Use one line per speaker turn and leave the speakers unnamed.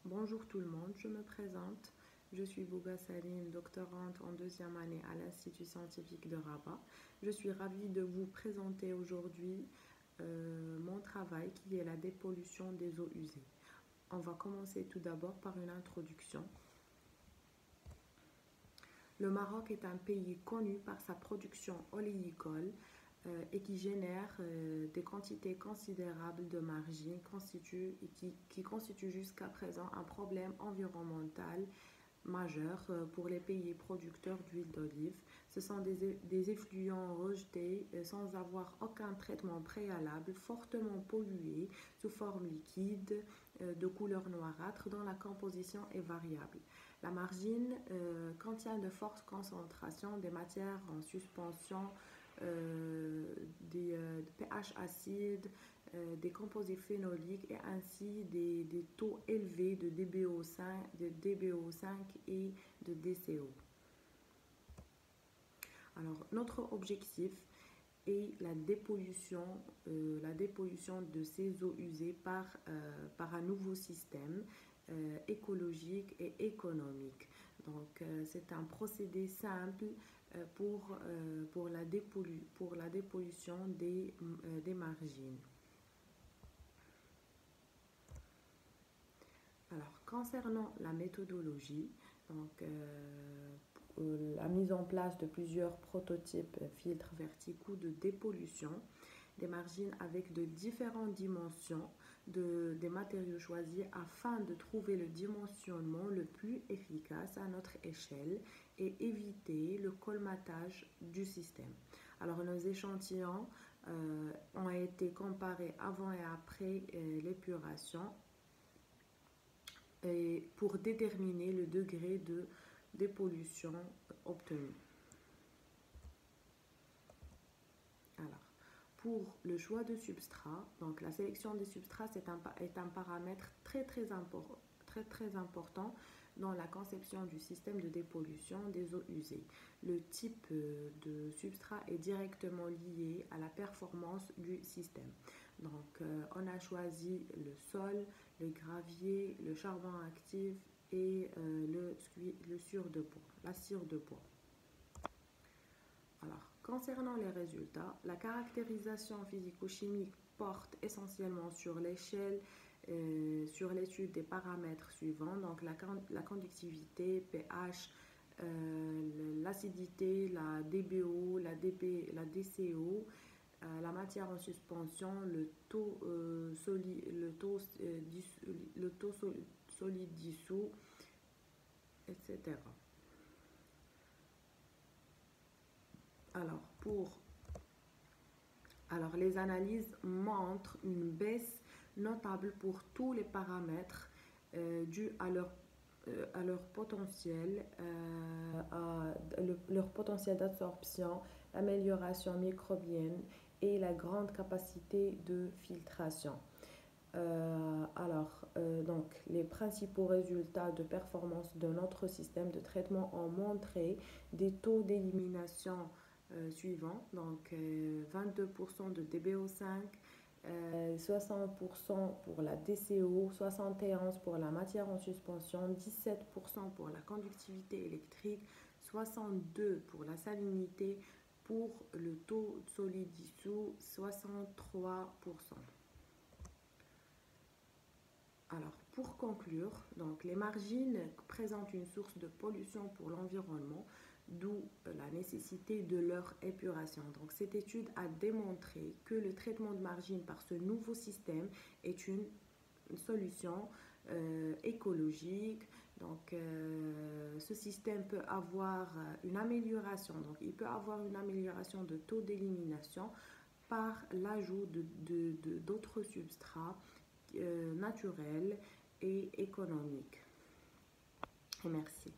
Bonjour tout le monde, je me présente. Je suis Bouga Salim, doctorante en deuxième année à l'Institut scientifique de Rabat. Je suis ravie de vous présenter aujourd'hui mon travail qui est la dépollution des eaux usées. On va commencer tout d'abord par une introduction. Le Maroc est un pays connu par sa production oléicole et qui génère des quantités considérables de margines qui constituent jusqu'à présent un problème environnemental majeur pour les pays producteurs d'huile d'olive. Ce sont des effluents rejetés sans avoir aucun traitement préalable, fortement pollués sous forme liquide de couleur noirâtre dont la composition est variable. La margine contient de fortes concentrations des matières en suspension, des pH acides, des composés phénoliques et ainsi des taux élevés de DBO5 et de DCO. Alors, notre objectif est la dépollution de ces eaux usées par un nouveau système écologique et économique. Donc, c'est un procédé simple pour la dépollution des margines. Alors, concernant la méthodologie, donc, la mise en place de plusieurs prototypes filtres verticaux de dépollution des margines avec de différentes dimensions des matériaux choisis afin de trouver le dimensionnement le plus efficace à notre échelle et éviter le colmatage du système. Alors, nos échantillons ont été comparés avant et après l'épuration et pour déterminer le degré de dépollution obtenu. Alors, pour le choix de substrat, donc la sélection des substrats est un paramètre très important dans la conception du système de dépollution des eaux usées. Le type de substrat est directement lié à la performance du système. Donc, on a choisi le sol, le gravier, le charbon actif et la cire de bois. Alors, concernant les résultats, la caractérisation physico-chimique porte essentiellement sur l'échelle, sur l'étude des paramètres suivants, donc la conductivité, pH, l'acidité, la DBO, la DCO, la matière en suspension, le taux solide dissous, etc. Alors, les analyses montrent une baisse notable pour tous les paramètres dus à leur potentiel d'absorption, l'amélioration microbienne et la grande capacité de filtration. Donc, les principaux résultats de performance de notre système de traitement ont montré des taux d'élimination suivants, donc 22% de DBO5, 60% pour la DCO, 71% pour la matière en suspension, 17% pour la conductivité électrique, 62% pour la salinité, pour le taux solide dissous, 63%. Alors, pour conclure, donc, les margines présentent une source de pollution pour l'environnement, d'où la nécessité de leur épuration. Donc, cette étude a démontré que le traitement de margines par ce nouveau système est une solution écologique. Donc, ce système peut avoir une amélioration. Donc, il peut avoir une amélioration de taux d'élimination par l'ajout d'autres substrats naturels et économiques. Et merci.